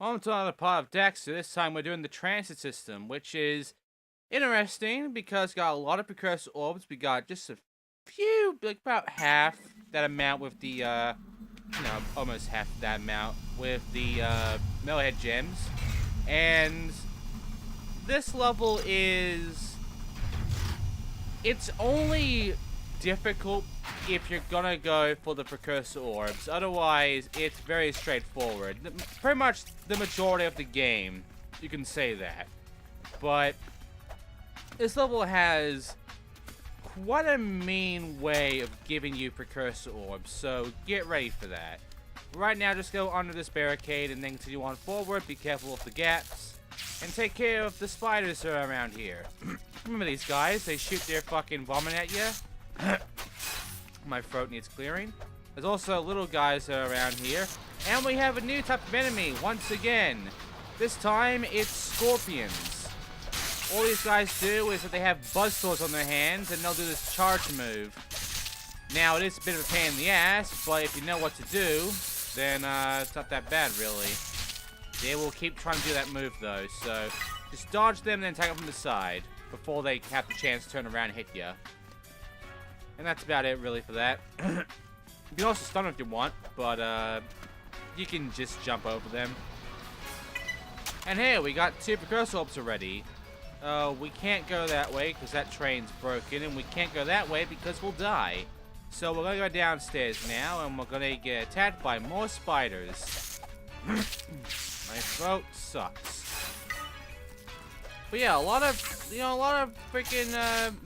On to another part of Daxter. This time we're doing the transit system, which is interesting because we got a lot of precursor orbs. We got just a few, like about half that amount with the, almost half that amount with the metalhead gems. And this level is, it's only difficult if you're gonna go for the precursor orbs. Otherwise, it's very straightforward. Pretty much the majority of the game, you can say that. But this level has quite a mean way of giving you precursor orbs, so get ready for that. Right now, just go under this barricade and then continue on forward. Be careful of the gaps. And take care of the spiders that are around here. Remember these guys? They shoot their fucking vomit at you. My throat needs clearing. There's also little guys that are around here. And we have a new type of enemy once again. This time, it's scorpions. All these guys do is that they have buzzsaws on their hands and they'll do this charge move. Now, it is a bit of a pain in the ass, but if you know what to do, then it's not that bad, really. They will keep trying to do that move, though, so just dodge them and then attack them from the side before they have the chance to turn around and hit you. And that's about it, really, for that. You can also stun them if you want, but you can just jump over them. And here, we got 2 precursor orbs already. We can't go that way because that train's broken, and we can't go that way because we'll die. So we're going to go downstairs now, and we're going to get attacked by more spiders. My throat sucks. But yeah, a lot of freaking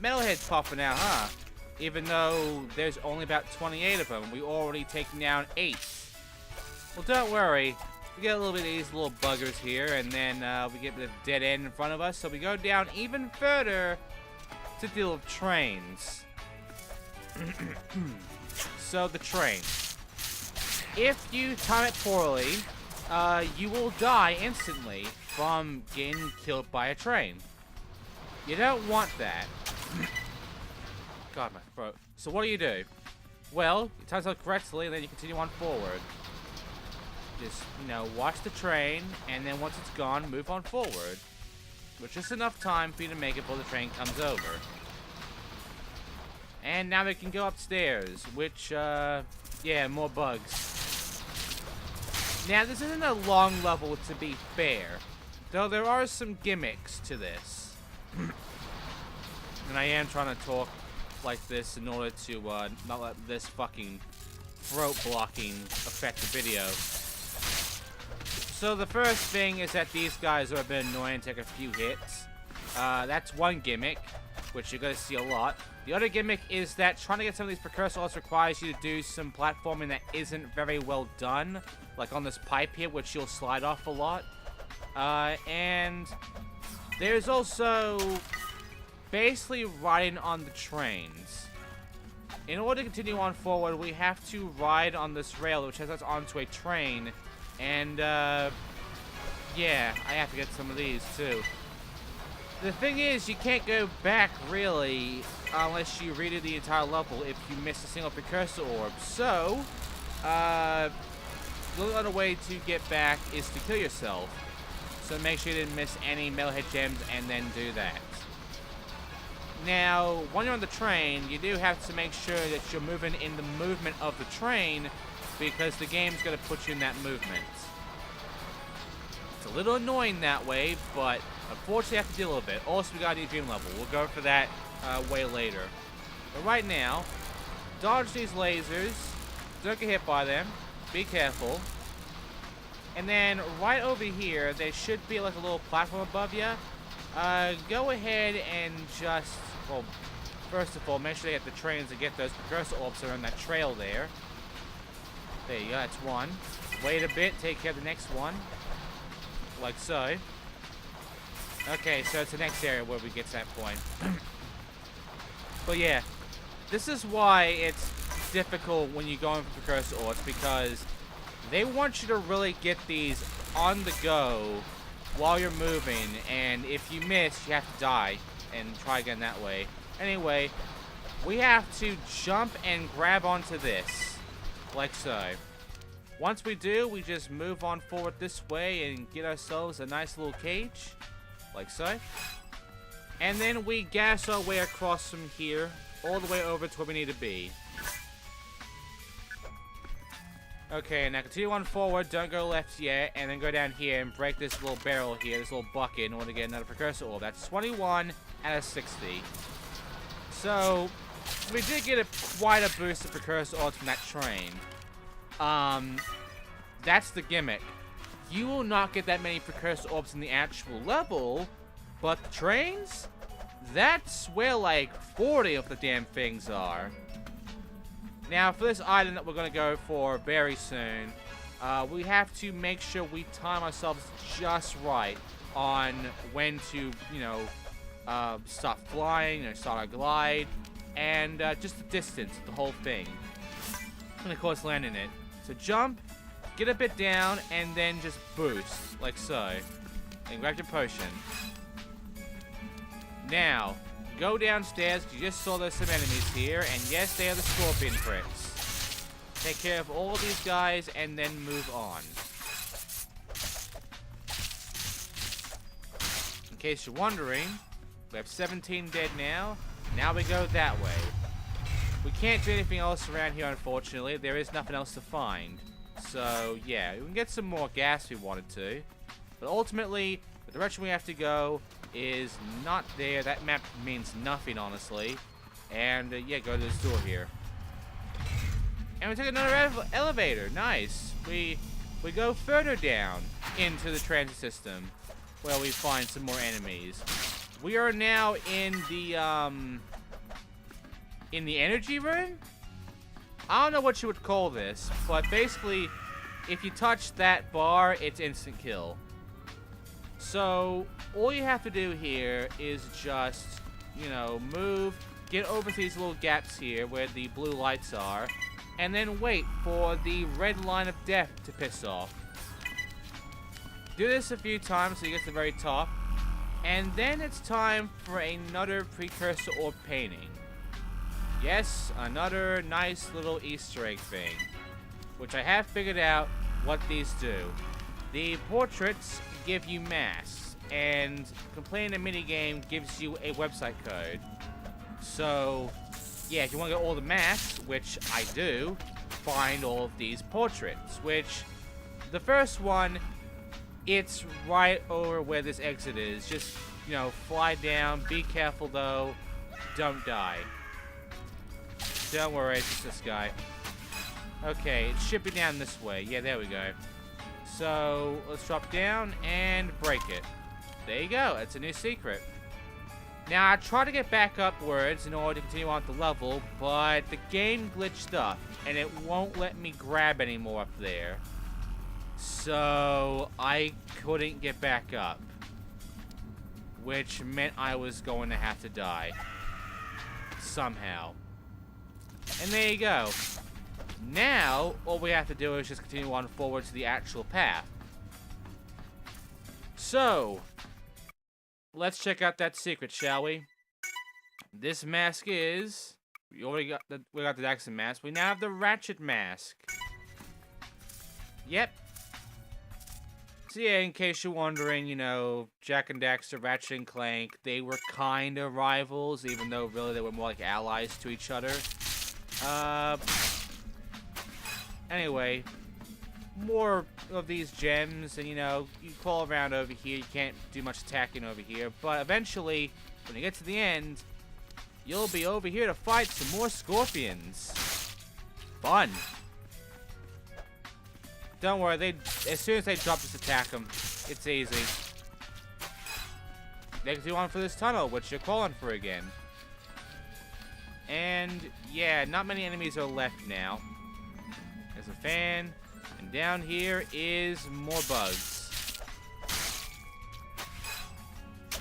metalheads popping out, huh? Even though there's only about 28 of them, we already taken down 8. Well, don't worry. We get a little bit of these little buggers here, and then we get a bit of dead end in front of us, so we go down even further to deal with trains. So, the train. If you time it poorly, you will die instantly from getting killed by a train. You don't want that. God, my throat. So what do? Well, you time it correctly, and then you continue on forward. Just, watch the train, and then once it's gone, move on forward. With just enough time for you to make it before the train comes over. And now we can go upstairs, which, yeah, more bugs. Now, this isn't a long level, to be fair. Though there are some gimmicks to this. And I am trying to talk like this in order to, not let this fucking throat blocking affect the video. So the first thing is that these guys are a bit annoying and take a few hits. That's one gimmick, which you're going to see a lot. The other gimmick is that trying to get some of these precursor orbs requires you to do some platforming that isn't very well done. Like on this pipe here, which you'll slide off a lot. And there's also basically riding on the trains. In order to continue on forward, we have to ride on this rail, which has us onto a train. And, yeah, I have to get some of these, too. The thing is, you can't go back, really, unless you redo the entire level if you miss a single precursor orb. So, the only other way to get back is to kill yourself. So make sure you didn't miss any metalhead gems and then do that. Now, when you're on the train, you do have to make sure that you're moving in the movement of the train because the game's going to put you in that movement. It's a little annoying that way, but unfortunately I have to deal with it. Also, we got a new dream level. We'll go for that way later. But right now, dodge these lasers. Don't get hit by them. Be careful. And then right over here, there should be like a little platform above you. Go ahead and just, well, first of all, make sure you get the trains and get those precursor orbs that are on that trail there. There you go, that's one. Wait a bit, take care of the next one. Like so. Okay, so it's the next area where we get to that point. But yeah, this is why it's difficult when you go in for precursor orbs, because they want you to really get these on the go while you're moving, and if you miss, you have to die and try again that way. Anyway, we have to jump and grab onto this, like so. Once we do, we just move on forward this way and get ourselves a nice little cage, like so. And then we gas our way across from here, all the way over to where we need to be. Okay, now continue on forward, don't go left yet, and then go down here and break this little barrel here, this little bucket, in order to get another precursor orb. That's 21 out of 60. So, we did get quite a boost of precursor orbs from that train. That's the gimmick. You will not get that many precursor orbs in the actual level, but the trains, that's where like 40 of the damn things are. Now, for this item that we're going to go for very soon, we have to make sure we time ourselves just right on when to, you know, start flying or start our glide, and just the distance of the whole thing. And of course, landing it. So jump, get a bit down, and then just boost, like so. And grab your potion. Now, go downstairs, you just saw there's some enemies here, and yes, they are the scorpion pricks. Take care of all of these guys, and then move on. In case you're wondering, we have 17 dead now. Now we go that way. We can't do anything else around here, unfortunately. There is nothing else to find. So, yeah, we can get some more gas if we wanted to. But ultimately, the direction we have to go is not there. That map means nothing, honestly. And, yeah, go to this door here. And we take another elevator. Nice. We go further down into the transit system, where we find some more enemies. We are now in the energy room? I don't know what you would call this, but basically, if you touch that bar, it's instant kill. So, all you have to do here is just, you know, move, get over to these little gaps here where the blue lights are, and then wait for the red line of death to piss off. Do this a few times so you get to the very top, and then it's time for another precursor orb painting. Yes, another nice little Easter egg thing, which I have figured out what these do. The portraits give you masks, and completing a minigame gives you a website code. So, yeah, if you want to get all the masks, which I do, find all of these portraits, which, the first one, it's right over where this exit is. Just, you know, fly down, be careful though, don't die. Don't worry, it's just this guy. Okay, it should be down this way. Yeah, there we go. So, let's drop down and break it. There you go, it's a new secret. Now, I tried to get back upwards in order to continue on the level, but the game glitched up, and it won't let me grab anymore up there. So, I couldn't get back up. Which meant I was going to have to die. Somehow. And there you go. Now, all we have to do is just continue on forward to the actual path. So, let's check out that secret, shall we? This mask is... we got the Daxter mask. We now have the Ratchet mask. Yep. So yeah, in case you're wondering, you know, Jak and Daxter, Ratchet and Clank, they were kind of rivals, even though really they were more like allies to each other. Anyway, more of these gems, and you know, you crawl around over here, you can't do much attacking over here, but eventually, when you get to the end, you'll be over here to fight some more scorpions. Fun. Don't worry, as soon as they drop, just attack them. It's easy. They can do on for this tunnel, which you're crawling for again. And, yeah, not many enemies are left now. There's a fan, and down here is more bugs.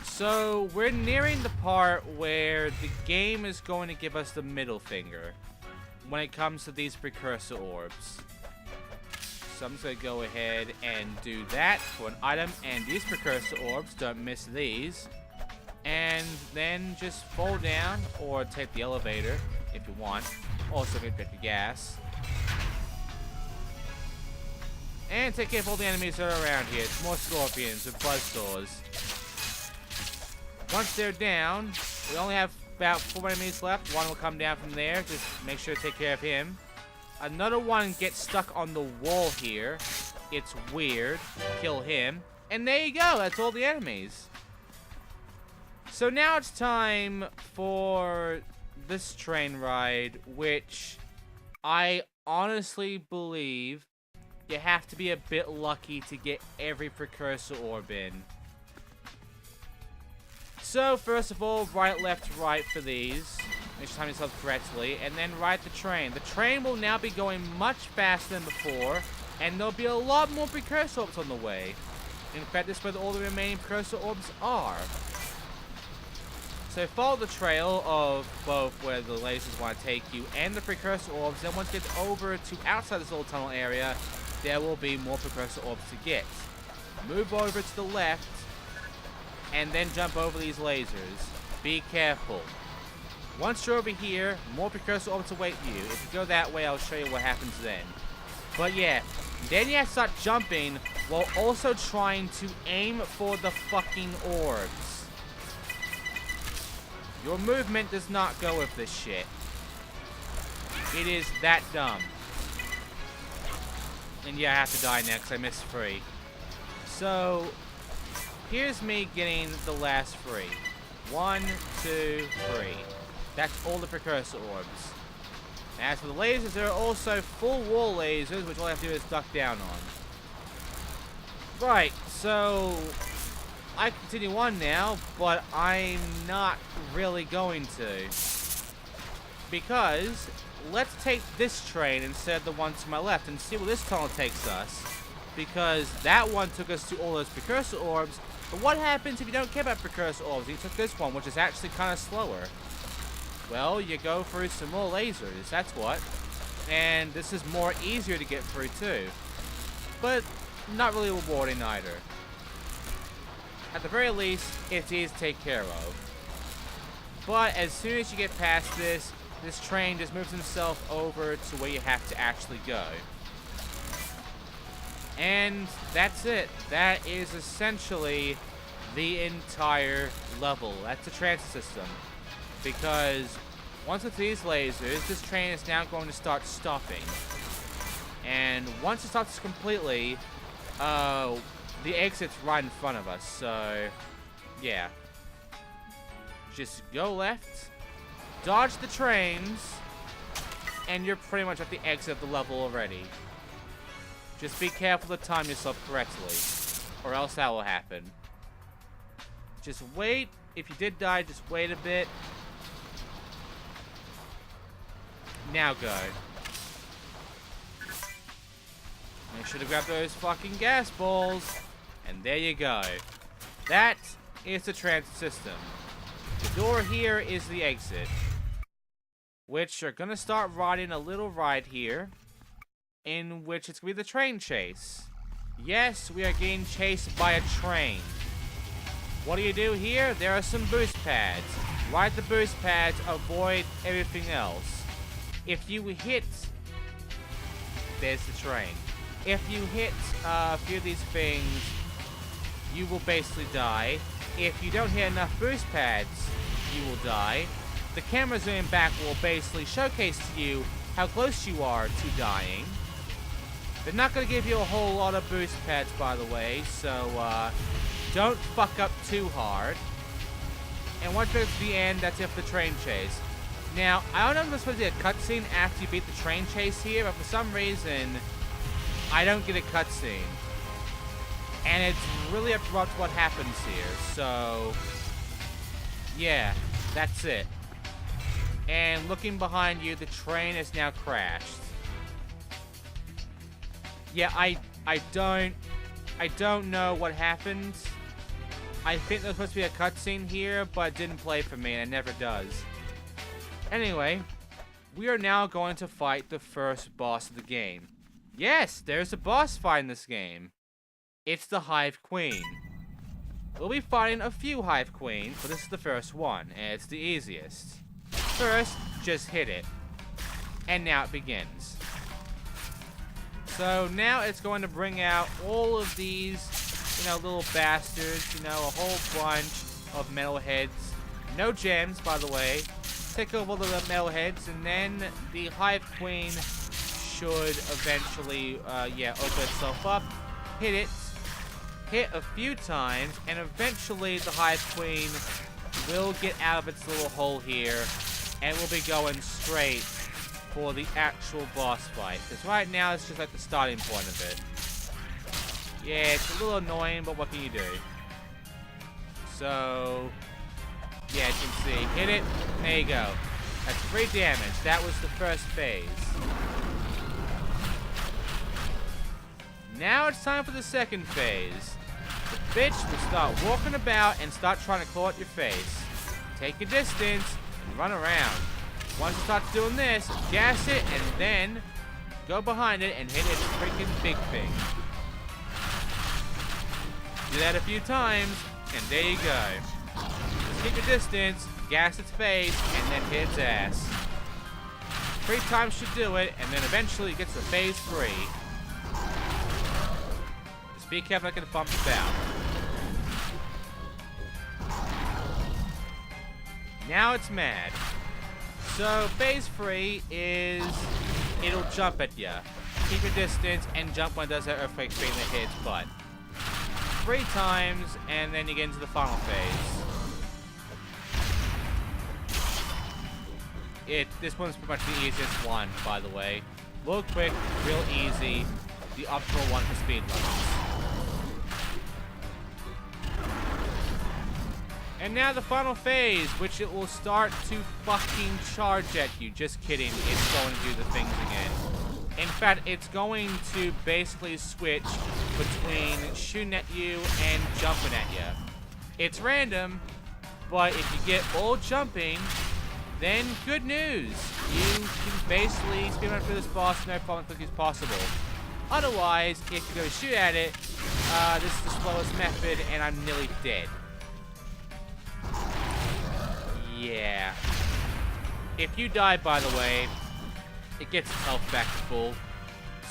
So, we're nearing the part where the game is going to give us the middle finger when it comes to these precursor orbs. So I'm just going to go ahead and do that for an item, and these precursor orbs, don't miss these. And then just fall down, or take the elevator if you want. Also get your gas. And take care of all the enemies that are around here. It's more scorpions with buzzsaws. Once they're down, we only have about 4 enemies left. One will come down from there. Just make sure to take care of him. Another one gets stuck on the wall here. It's weird. Kill him. And there you go. That's all the enemies. So now it's time for this train ride, which I honestly believe you have to be a bit lucky to get every precursor orb in. So, first of all, right, left, right for these. Make sure you time yourself correctly. And then ride the train. The train will now be going much faster than before. And there'll be a lot more precursor orbs on the way. In fact, this is where all the remaining precursor orbs are. So follow the trail of both where the lasers want to take you and the precursor orbs. Then once you get over to outside this little tunnel area, there will be more precursor orbs to get. Move over to the left, and then jump over these lasers. Be careful. Once you're over here, more precursor orbs await you. If you go that way, I'll show you what happens then. But yeah, then you have to start jumping while also trying to aim for the fucking orbs. Your movement does not go with this shit. It is that dumb. And yeah, I have to die now because I missed 3. So, here's me getting the last 3. 1, 2, 3. That's all the precursor orbs. As for the lasers, there are also full wall lasers, which all I have to do is duck down on. Right, so I can continue on now, but I'm not really going to. Because let's take this train instead of the one to my left and see where this tunnel takes us. Because that one took us to all those precursor orbs. But what happens if you don't care about precursor orbs? You took this one, which is actually kind of slower. Well, you go through some more lasers, that's what. And this is more easier to get through too. But not really rewarding either. At the very least, it's easy to take care of. But as soon as you get past this, this train just moves himself over to where you have to actually go. And that's it. That is essentially the entire level. That's the transit system. Because once with these lasers, this train is now going to start stopping. And once it stops completely, the exit's right in front of us. So, yeah. Just go left, dodge the trains, and you're pretty much at the exit of the level already. Just be careful to time yourself correctly, or else that will happen. Just wait. If you did die, just wait a bit. Now go. Make sure to grab those fucking gas balls. And there you go. That is the transit system. The door here is the exit. Which you're gonna start riding a little ride here. In which it's gonna be the train chase. Yes, we are getting chased by a train. What do you do here? There are some boost pads. Ride the boost pads, avoid everything else. If you hit... There's the train. If you hit a few of these things, you will basically die. If you don't hit enough boost pads, you will die. The camera zoom back will basically showcase to you how close you are to dying. They're not going to give you a whole lot of boost pads, by the way, so don't fuck up too hard. And once you get to the end, that's it for the train chase. Now, I don't know if there's supposed to be a cutscene after you beat the train chase here, but for some reason, I don't get a cutscene. And it's really up to what happens here, so... yeah, that's it. And looking behind you, the train has now crashed. Yeah, I don't know what happened. I think there's supposed to be a cutscene here, but it didn't play for me, and it never does. Anyway, we are now going to fight the first boss of the game. Yes, there's a boss fight in this game. It's the Hive Queen. We'll be fighting a few Hive Queens, but this is the first one, and it's the easiest. First, just hit it. And now it begins. So now it's going to bring out all of these, little bastards, a whole bunch of metal heads. No gems, by the way. Take over all the metal heads, and then the Hive Queen should eventually, open itself up, hit a few times, and eventually the Hive Queen will get out of its little hole here, and we'll be going straight for the actual boss fight. Because right now, it's just like the starting point of it. Yeah, it's a little annoying, but what can you do? So, yeah, you can see. Hit it. There you go. That's 3 damage. That was the first phase. Now it's time for the second phase. The bitch will start walking about and start trying to claw at your face. Take a distance and run around. Once it starts doing this, gas it and then go behind it and hit its freaking big thing. Do that a few times, and there you go. Just keep your distance, gas its face, and then hit its ass. 3 times should do it, and then eventually it gets to phase 3. Just be careful, not gonna bump you out. Now it's mad. So phase 3 is it'll jump at ya. Keep your distance and jump when it does that earthquake thing that hits its butt. 3 times, and then you get into the final phase. This one's pretty much the easiest one, by the way. Real quick, real easy. The optimal one for speedrunners. And now the final phase, which it will start to fucking charge at you. Just kidding, it's going to do the things again. In fact, it's going to basically switch between shooting at you and jumping at you. It's random, but if you get all jumping, then good news. You can basically speed run through this boss no problem as quickly as possible. Otherwise, if you go shoot at it, this is the slowest method, and I'm nearly dead. Yeah. If you die, by the way, it gets its health back to full.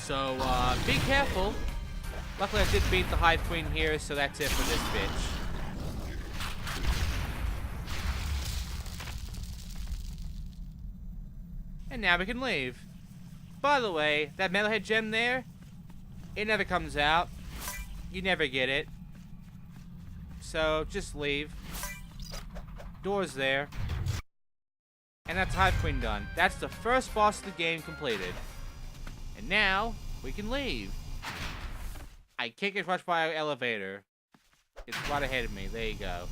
So, be careful. Luckily, I did beat the Hive Queen here, so that's it for this bitch. And now we can leave. By the way, that metalhead gem there, it never comes out. You never get it. So, just leave. Door's there. And that's Hive Queen done. That's the first boss of the game completed. And now, we can leave. I can't get rushed by an elevator. It's right ahead of me. There you go.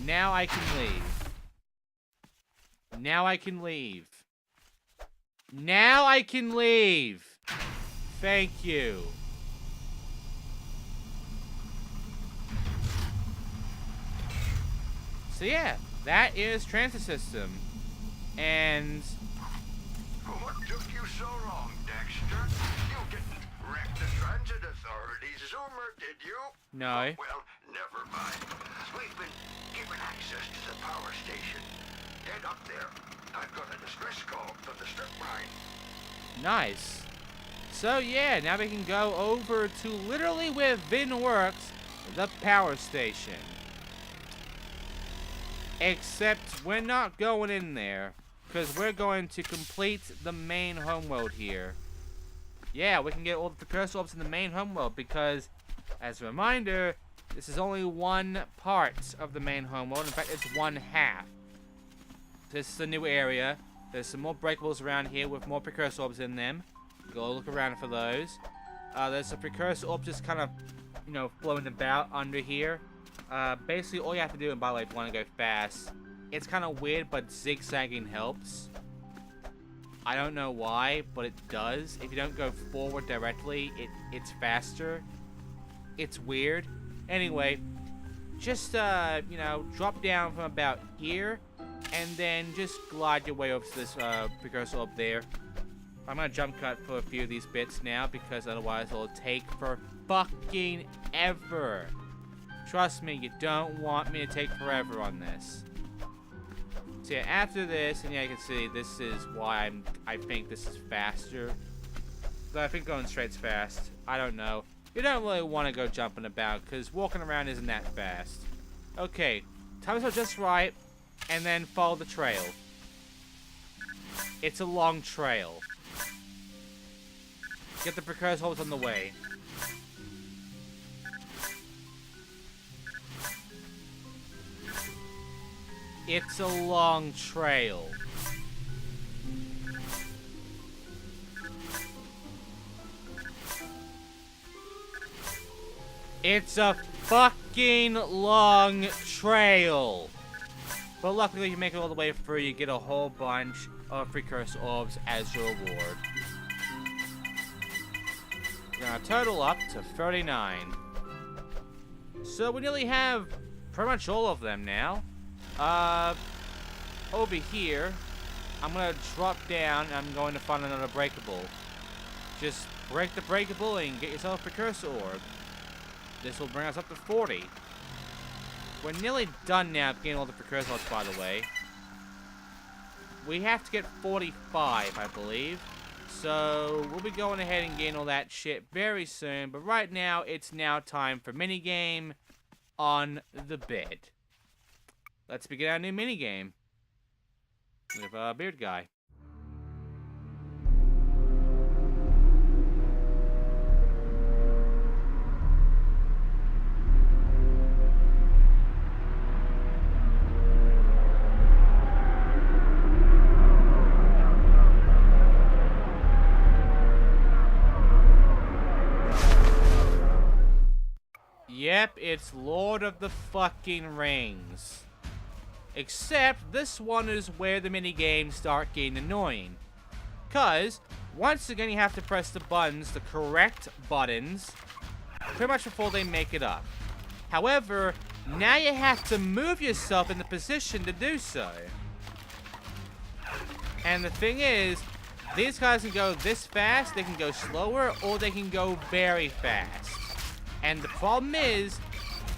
Now I can leave. Now I can leave. Now I can leave. Thank you. So yeah, that is Transit System. And what took you so long, Daxter? You didn't wreck the transit authority's Zoomer, did you? no. Well, never mind. We've been given access to the power station. Head up there. I've got a distress call from the strip mine. Nice. So yeah, now we can go over to literally where Vin works, the power station. Except we're not going in there, because we're going to complete the main homeworld here. Yeah, we can get all the precursor orbs in the main homeworld, because, as a reminder, this is only one part of the main homeworld. In fact, it's one half. This is a new area. There's some more breakables around here with more precursor orbs in them. Go look around for those. There's a precursor orb just kind of, floating about under here. Basically, all you have to do, and by the way, if you want to go fast, it's kind of weird, but zigzagging helps. I don't know why, but it does. If you don't go forward directly, it's faster. It's weird. Anyway, just, drop down from about here, and then just glide your way over to this precursor up there. I'm gonna jump cut for a few of these bits now, because otherwise it'll take for fucking ever. Trust me, you don't want me to take forever on this. So yeah, after this, and yeah, you can see this is why I think this is faster. I think going straight's fast. I don't know. You don't really want to go jumping about, because walking around isn't that fast. Okay, time to just right, and then follow the trail. It's a long trail. Get the precursor orbs on the way. It's a long trail. It's a fucking long trail. But luckily, you make it all the way through, you get a whole bunch of precursor orbs as your reward. We're gonna total up to 39. So we nearly have pretty much all of them now. Over here, I'm gonna drop down and I'm going to find another breakable. Just break the breakable and get yourself a precursor orb. This will bring us up to 40. We're nearly done now getting all the precursor orbs, by the way. We have to get 45, I believe. So we'll be going ahead and getting all that shit very soon. But right now, it's now time for minigame on the bed. Let's begin our new minigame with a beard guy. Yep, it's Lord of the fucking Rings. Except, this one is where the minigames start getting annoying. Because, once again you have to press the buttons, the correct buttons, pretty much before they make it up. However, now you have to move yourself in the position to do so. And the thing is, these guys can go this fast, they can go slower, or they can go very fast. And the problem is,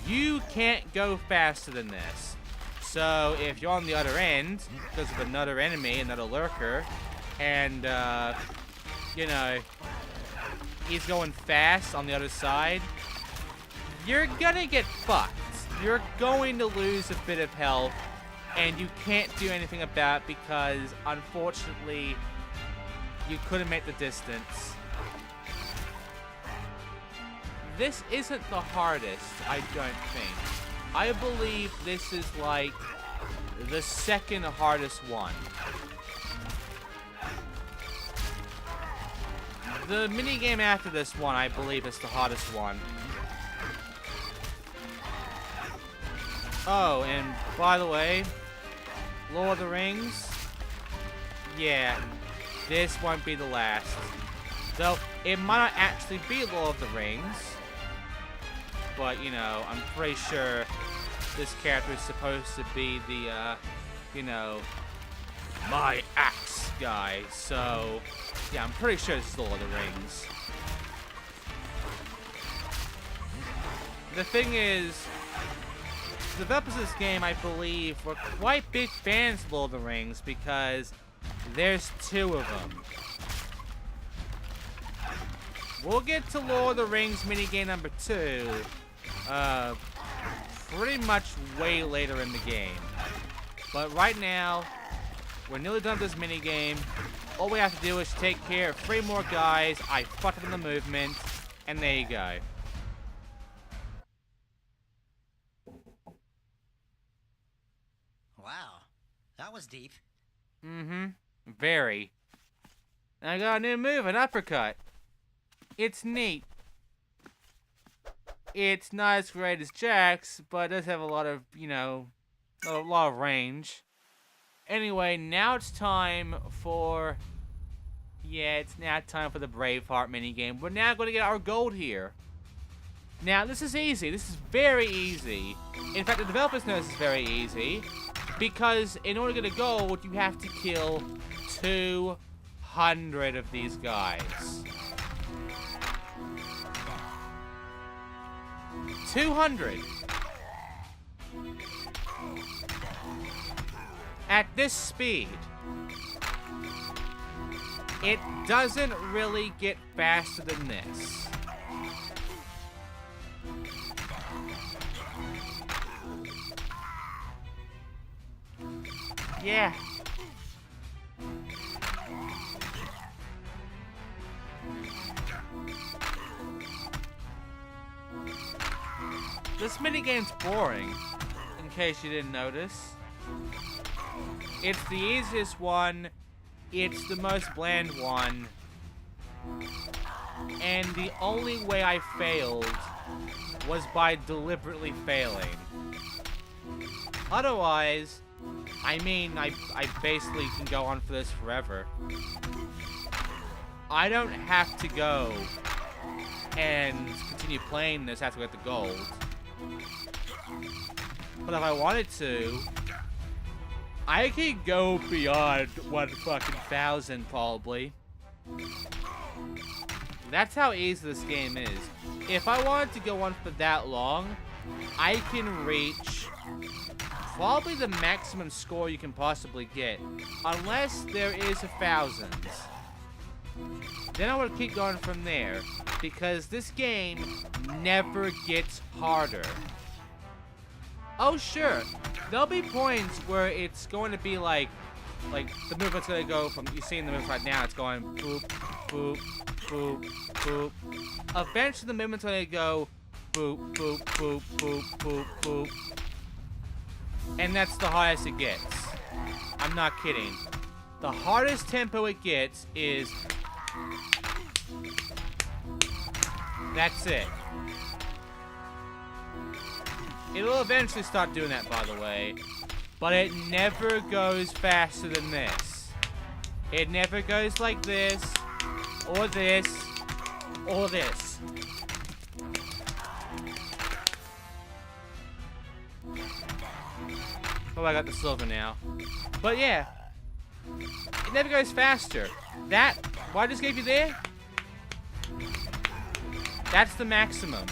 you can't go faster than this. So, if you're on the other end, because of another enemy, another lurker, and, you know, he's going fast on the other side, you're gonna get fucked. You're going to lose a bit of health, and you can't do anything about it because, unfortunately, you couldn't make the distance. This isn't the hardest, I don't think. I believe this is like the second hardest one. The minigame after this one, I believe, is the hardest one. Oh, and by the way, Lord of the Rings, yeah, this won't be the last. Though, it might not actually be Lord of the Rings. But, you know, I'm pretty sure this character is supposed to be the, you know, my axe guy. So, yeah, I'm pretty sure this is Lord of the Rings. The thing is, the developers of this game, I believe, were quite big fans of Lord of the Rings because there's 2 of them. We'll get to Lord of the Rings minigame number 2. Pretty much way later in the game. But right now, we're nearly done with this minigame. All we have to do is take care of 3 more guys. I fucked up in the movement, and there you go. Wow, that was deep. Mm-hmm. Very. And I got a new move, an uppercut. It's neat. It's not as great as Jack's, but it does have a lot of, you know, a lot of range. Anyway, now it's time for... Yeah, it's now time for the Braveheart minigame. We're now going to get our gold here. Now, this is easy. This is very easy. In fact, the developers know this is very easy. Because in order to get a gold, you have to kill 200 of these guys. 200. At this speed. it doesn't really get faster than this. Yeah. This minigame's boring, in case you didn't notice. It's the easiest one, it's the most bland one, and the only way I failed was by deliberately failing. Otherwise, I mean, I basically can go on for this forever. I don't have to go and continue playing this after I get the gold. But if I wanted to, I could go beyond 1,000 probably. That's how easy this game is. If I wanted to go on for that long, I can reach probably the maximum score you can possibly get, unless there is 1,000. Then I would keep going from there, because this game never gets harder. Oh sure, there'll be points where it's going to be like the movement's going to go from, you see in the movement right now, it's going boop, boop, boop, boop. Eventually the movement's going to go boop, boop, boop, boop, boop, boop. And that's the hardest it gets. I'm not kidding. The hardest tempo it gets is... That's it. It'll eventually start doing that, by the way. But it never goes faster than this. It never goes like this, or this, or this. Oh, I got the silver now. But yeah, it never goes faster. That, what I just gave you there, that's the maximum.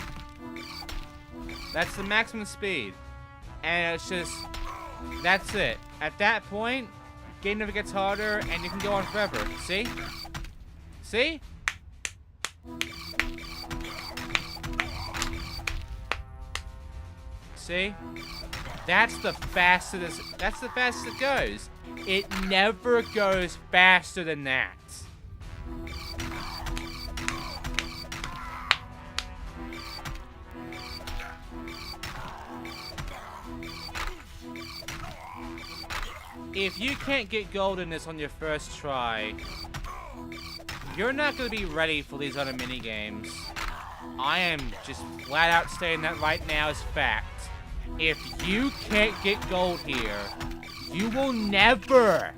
That's the maximum speed. And it's just, that's it. At that point, game never gets harder and you can go on forever. See? See? See? That's the fastest it goes. It never goes faster than that. If you can't get gold in this on your first try, you're not going to be ready for these other minigames. I am just flat out stating that right now as fact. If you can't get gold here, you will never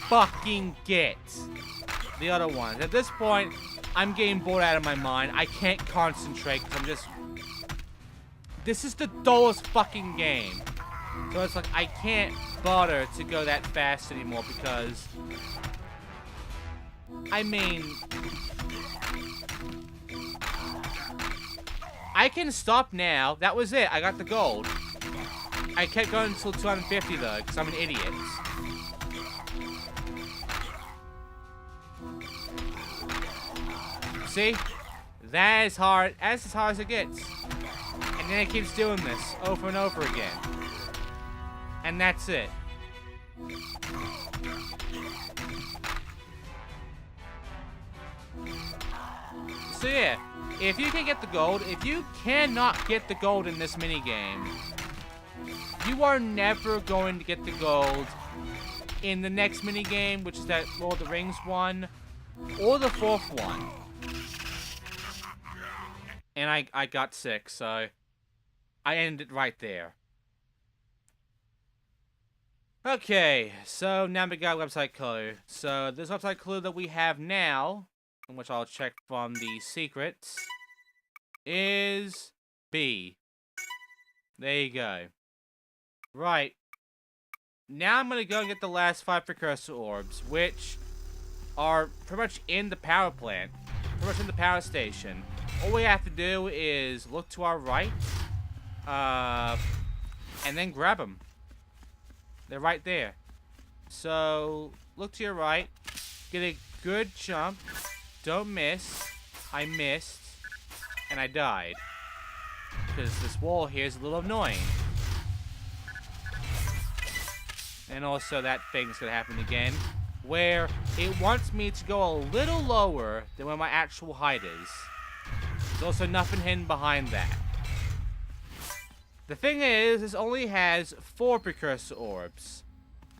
fucking get the other ones. At this point, I'm getting bored out of my mind. I can't concentrate because I'm just... This is the dullest fucking game. So it's like, I can't bother to go that fast anymore because... I mean... I can stop now. That was it. I got the gold. I kept going until 250 though, because I'm an idiot. See? That is hard. That's as hard as it gets. And then it keeps doing this over and over again. And that's it. So yeah, if you can get the gold, if you cannot get the gold in this minigame, you are never going to get the gold in the next minigame, which is that Lord of the Rings one, or the fourth one. And I got 6, so I ended right there. Okay, so now we got a website clue. So this website clue that we have now, in which I'll check from the secrets, is B. There you go. Right. Now I'm gonna go and get the last 5 precursor orbs, which are pretty much in the power plant. Pretty much in the power station. All we have to do is look to our right, and then grab them. They're right there. So, look to your right, get a Good jump. Don't miss. I missed. And I died. Because this wall here is a little annoying. And also that thing's gonna happen again. Where it wants me to go a little lower than where my actual height is. There's also nothing hidden behind that. The thing is, this only has 4 precursor orbs.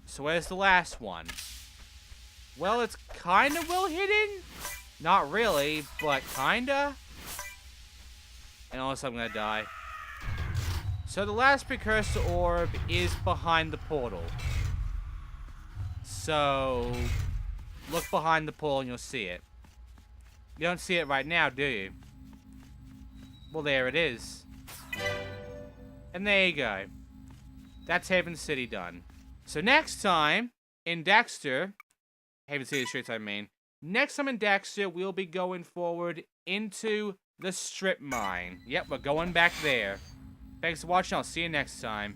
So where's the last one? Well, it's kind of well hidden. Not really, but kinda. And also I'm gonna die. So the last precursor orb is behind the portal. So look behind the portal and you'll see it. You don't see it right now, do you? Well, there it is. And there you go. That's Haven City done. So next time in Daxter, Haven City Streets I mean, next time in Daxter we'll be going forward into the strip mine. Yep, we're going back there. Thanks for watching, I'll see you next time.